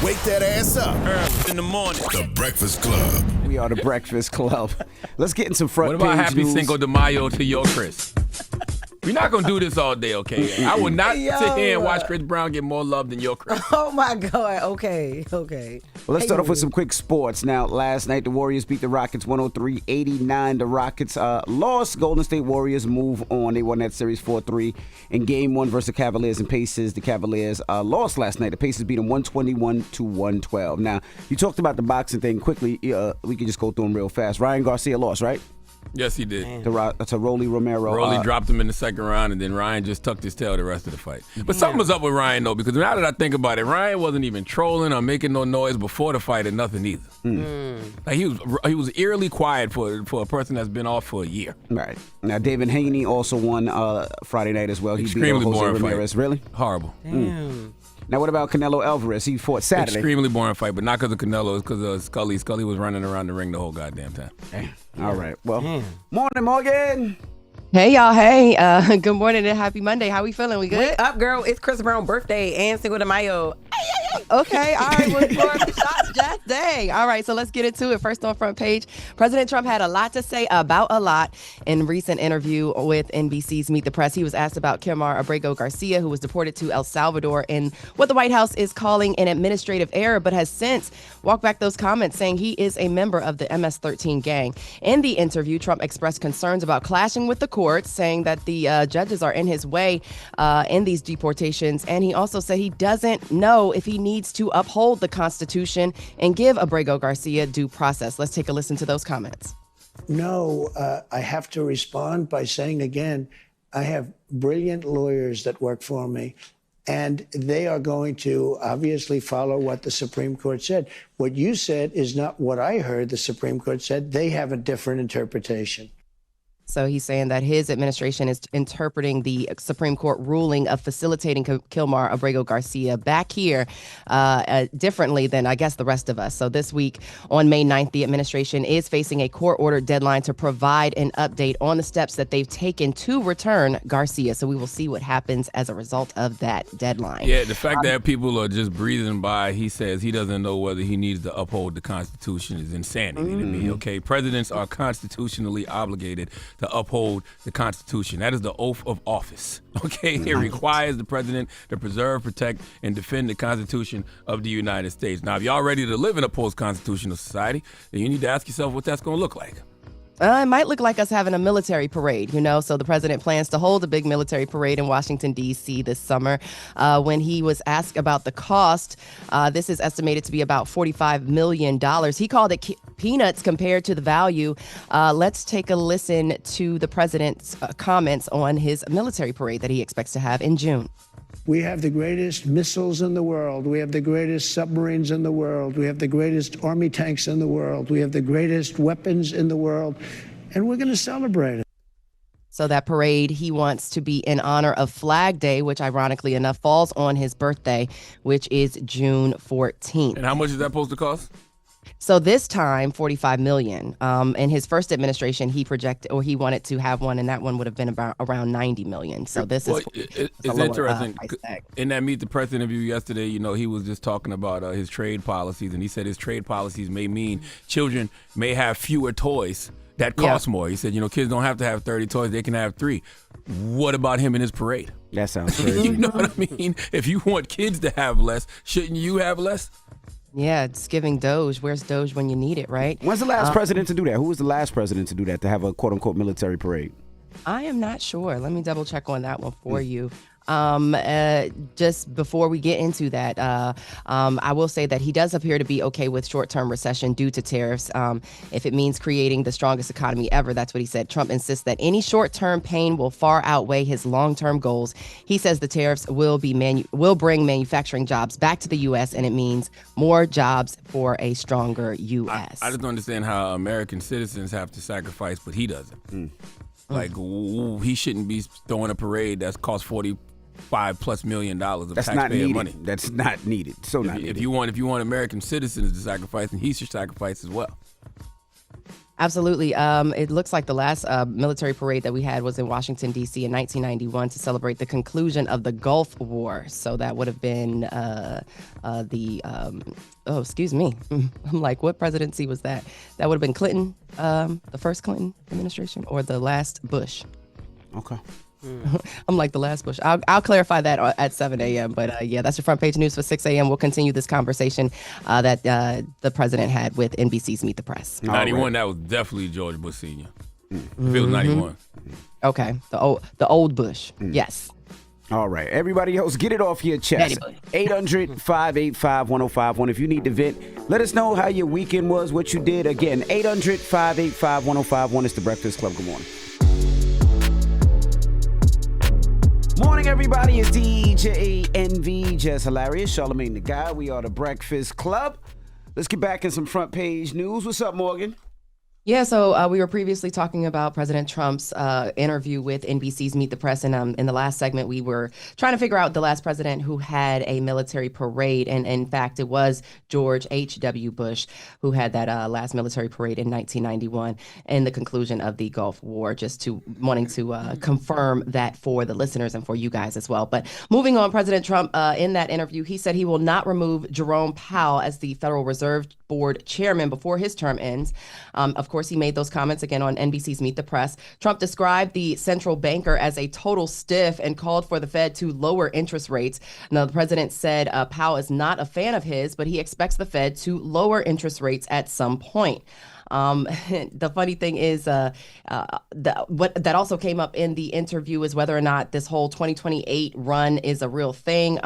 wake that ass up. Early in the morning. The Breakfast Club. We are the Breakfast Club. Let's get in some front What about page Happy news. Cinco de Mayo to your Chris? We're not going to do this all day, okay? I will not sit here and watch Chris Brown get more love than your Chris. Oh, my God. Okay. Well, let's start off with some quick sports. Now, last night, the Warriors beat the Rockets 103-89. The Rockets lost. Golden State Warriors move on. They won that series 4-3 in Game 1 versus the Cavaliers and Pacers. The Cavaliers lost last night. The Pacers beat them 121-112. Now, you talked about the boxing thing quickly. We can just go through them real fast. Ryan Garcia lost, right? Yes, he did. That's a Rolly Romero. Rolly dropped him in the second round, and then Ryan just tucked his tail the rest of the fight. But something was up with Ryan, though, because now that I think about it, Ryan wasn't even trolling or making no noise before the fight or nothing either. Like he was eerily quiet for a person that's been off for a year. Right. Now, David Haney also won Friday night as well. He Extremely beat Jose boring Ramirez. fight. Really? Horrible. Damn. Now, what about Canelo Alvarez? He fought Saturday. Extremely boring fight, but not because of Canelo. It's because of Scully. Scully was running around the ring the whole goddamn time. All right. Well, morning, Morgan. Hey, y'all. Hey, good morning and happy Monday. How we feeling? We good? Wake up, girl. It's Chris Brown's birthday and Cinco de Mayo. Okay. All right. Well, more of the shots, Jess. Dang. All right. So let's get into it. First on front page, President Trump had a lot to say about a lot in recent interview with NBC's Meet the Press. He was asked about Kilmar Abrego Garcia, who was deported to El Salvador in what the White House is calling an administrative error, but has since walked back those comments, saying he is a member of the MS-13 gang. In the interview, Trump expressed concerns about clashing with the courts, saying that the judges are in his way in these deportations. And he also said he doesn't know if he needs to uphold the Constitution and give Abrego Garcia due process. Let's take a listen to those comments. No, I have to respond by saying again, I have brilliant lawyers that work for me, and they are going to obviously follow what the Supreme Court said. What you said is not what I heard the Supreme Court said. They have a different interpretation. So he's saying that his administration is interpreting the Supreme Court ruling of facilitating Kilmar Abrego Garcia back here differently than, I guess, the rest of us. So this week on May 9th, the administration is facing a court-ordered deadline to provide an update on the steps that they've taken to return Garcia. So we will see what happens as a result of that deadline. Yeah, the fact that people are just breathing by, he says he doesn't know whether he needs to uphold the Constitution is insanity to me, okay? Presidents are constitutionally obligated to uphold the Constitution. That is the oath of office, okay? It requires the president to preserve, protect, and defend the Constitution of the United States. Now, if y'all ready to live in a post-constitutional society, then you need to ask yourself what that's going to look like. It might look like us having a military parade, So the president plans to hold a big military parade in Washington, D.C. this summer. When he was asked about the cost, this is estimated to be about $45 million. He called it peanuts compared to the value. Let's take a listen to the president's comments on his military parade that he expects to have in June. We have the greatest missiles in the world. We have the greatest submarines in the world. We have the greatest army tanks in the world. We have the greatest weapons in the world. And we're going to celebrate it. So that parade, he wants to be in honor of Flag Day, which ironically enough falls on his birthday, which is June 14th. And how much is that supposed to cost? So this time, $45 million. In his first administration, he projected, or he wanted to have one, and that one would have been around $90 million. So this is it's interesting. In that Meet the Press interview yesterday, he was just talking about his trade policies, and he said his trade policies may mean children may have fewer toys that cost more. He said, kids don't have to have 30 toys; they can have 3. What about him in his parade? That sounds crazy. You know what I mean? If you want kids to have less, shouldn't you have less? Yeah, it's giving Doge. Where's Doge when you need it, right? When's the last president to do that? Who was the last president to do that, to have a quote-unquote military parade? I am not sure. Let me double check on that one for you. Just before we get into that, I will say that he does appear to be okay with short-term recession due to tariffs. If it means creating the strongest economy ever, that's what he said. Trump insists that any short-term pain will far outweigh his long-term goals. He says the tariffs will bring manufacturing jobs back to the U.S., and it means more jobs for a stronger U.S. I just don't understand how American citizens have to sacrifice, but he doesn't. Like, he shouldn't be throwing a parade that's cost $45+ million of taxpayer money. That's not needed. If you want American citizens to sacrifice, then he should sacrifice as well. Absolutely. It looks like the last military parade that we had was in Washington, D.C. in 1991 to celebrate the conclusion of the Gulf War. So that would have been excuse me. I'm like, what presidency was that? That would have been Clinton, the first Clinton administration, or the last Bush. Okay. I'm like the last Bush. I'll clarify that at 7 a.m. But yeah, that's your front page news for 6 a.m. We'll continue this conversation that the president had with NBC's Meet the Press. 91, that was definitely George Bush Sr. If it was 91. Okay, the old Bush. Yes. All right. Everybody else, get it off your chest. 800-585-1051. If you need to vent, let us know how your weekend was, what you did. Again, 800-585-1051. It's the Breakfast Club. Good morning. Morning, everybody. It's DJ NV, Jess Hilarious, Charlamagne the Guy. We are the Breakfast Club. Let's get back in some front page news. What's up, Morgan? Yeah, so we were previously talking about President Trump's interview with NBC's Meet the Press, and in the last segment, we were trying to figure out the last president who had a military parade, and in fact, it was George H.W. Bush who had that last military parade in 1991 in the conclusion of the Gulf War, wanting to confirm that for the listeners and for you guys as well. But moving on, President Trump, in that interview, he said he will not remove Jerome Powell as the Federal Reserve Board chairman before his term ends. Of course, he made those comments again on NBC's Meet the Press. Trump described the central banker as a total stiff and called for the Fed to lower interest rates. Now, the president said Powell is not a fan of his, but he expects the Fed to lower interest rates at some point. The funny thing is what that also came up in the interview is whether or not this whole 2028 run is a real thing.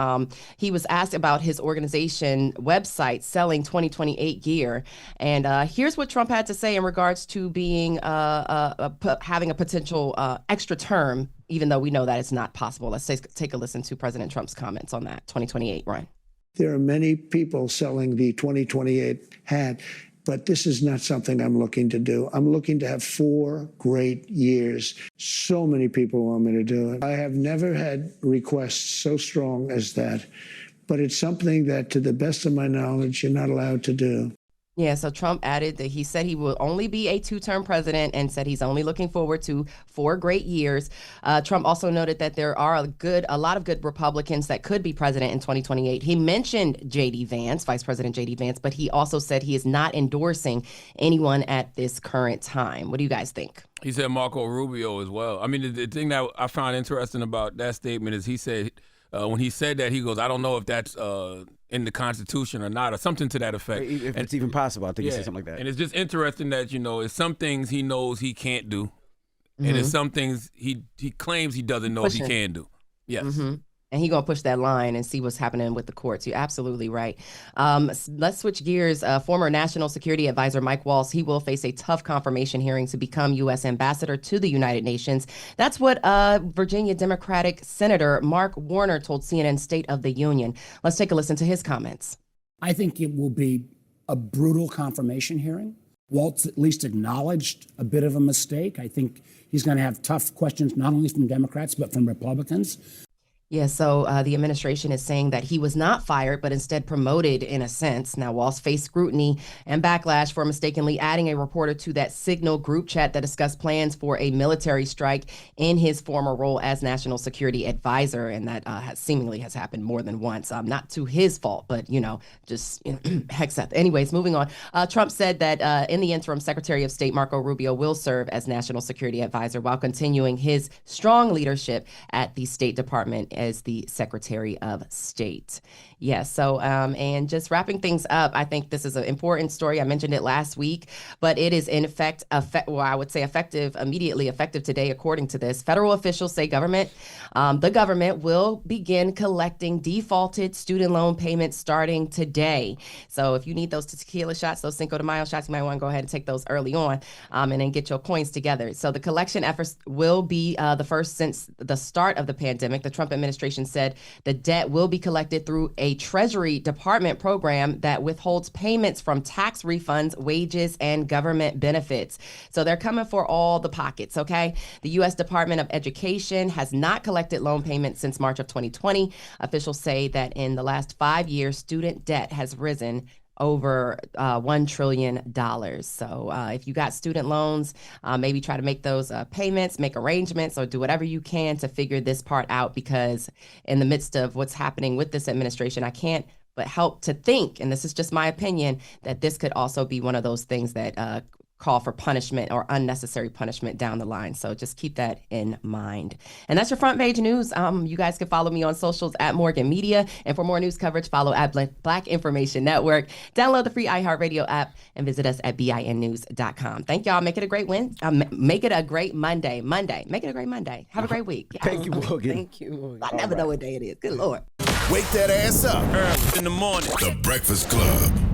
He was asked about his organization website selling 2028 gear. And here's what Trump had to say in regards to being having a potential extra term, even though we know that it's not possible. Let's take a listen to President Trump's comments on that 2028 run. There are many people selling the 2028 hat. But this is not something I'm looking to do. I'm looking to have 4 great years. So many people want me to do it. I have never had requests so strong as that. But it's something that, to the best of my knowledge, you're not allowed to do. Yeah, so Trump added that he said he will only be a 2-term president and said he's only looking forward to 4 great years. Trump also noted that there are a lot of good Republicans that could be president in 2028. He mentioned J.D. Vance, Vice President J.D. Vance, but he also said he is not endorsing anyone at this current time. What do you guys think? He said Marco Rubio as well. I mean, the thing that I found interesting about that statement is he said, when he said that, he goes, I don't know if that's in the Constitution or not, or something to that effect. If it's even possible, I think he said something like that. And it's just interesting that, it's some things he knows he can't do, and it's some things he claims he doesn't know if he can do. Yes. Mm-hmm. And he's going to push that line and see what's happening with the courts. You're absolutely right. Let's switch gears. Former National Security Advisor Mike Waltz, he will face a tough confirmation hearing to become U.S. Ambassador to the United Nations. That's what Virginia Democratic Senator Mark Warner told CNN State of the Union. Let's take a listen to his comments. I think it will be a brutal confirmation hearing. Waltz at least acknowledged a bit of a mistake. I think he's going to have tough questions, not only from Democrats, but from Republicans. Yeah, so the administration is saying that he was not fired, but instead promoted in a sense. Now, Waltz faced scrutiny and backlash for mistakenly adding a reporter to that Signal group chat that discussed plans for a military strike in his former role as National Security Advisor. And that seemingly has happened more than once. Not to his fault, but, just hex up. Anyways, moving on. Trump said that in the interim, Secretary of State Marco Rubio will serve as National Security Advisor while continuing his strong leadership at the State Department as the Secretary of State. Yes. So, and just wrapping things up, I think this is an important story. I mentioned it last week, but it is in effect, I would say immediately effective today, according to this. Federal officials say the government will begin collecting defaulted student loan payments starting today. So if you need those tequila shots, those Cinco de Mayo shots, you might want to go ahead and take those early on and then get your coins together. So the collection efforts will be the first since the start of the pandemic. The Trump administration said the debt will be collected through a Treasury Department program that withholds payments from tax refunds, wages, and government benefits. So they're coming for all the pockets, okay? The U.S. Department of Education has not collected loan payments since March of 2020. Officials say that in the last 5 years, student debt has risen over $1 trillion. So if you got student loans, maybe try to make those payments, make arrangements, or do whatever you can to figure this part out, because in the midst of what's happening with this administration, I can't but help to think, and this is just my opinion, that this could also be one of those things that call for punishment or unnecessary punishment down the line. So just keep that in mind. And that's your front page news. You guys can follow me on socials at Morgan Media. And for more news coverage, follow at Black Information Network. Download the free iHeartRadio app and visit us at BINnews.com. Thank y'all. Make it a great make it a great Monday. Make it a great Monday. Have a great week. Thank you, Morgan. Thank you, Morgan. I never know what day it is. Good Lord. Wake that ass up. Early in the morning. The Breakfast Club.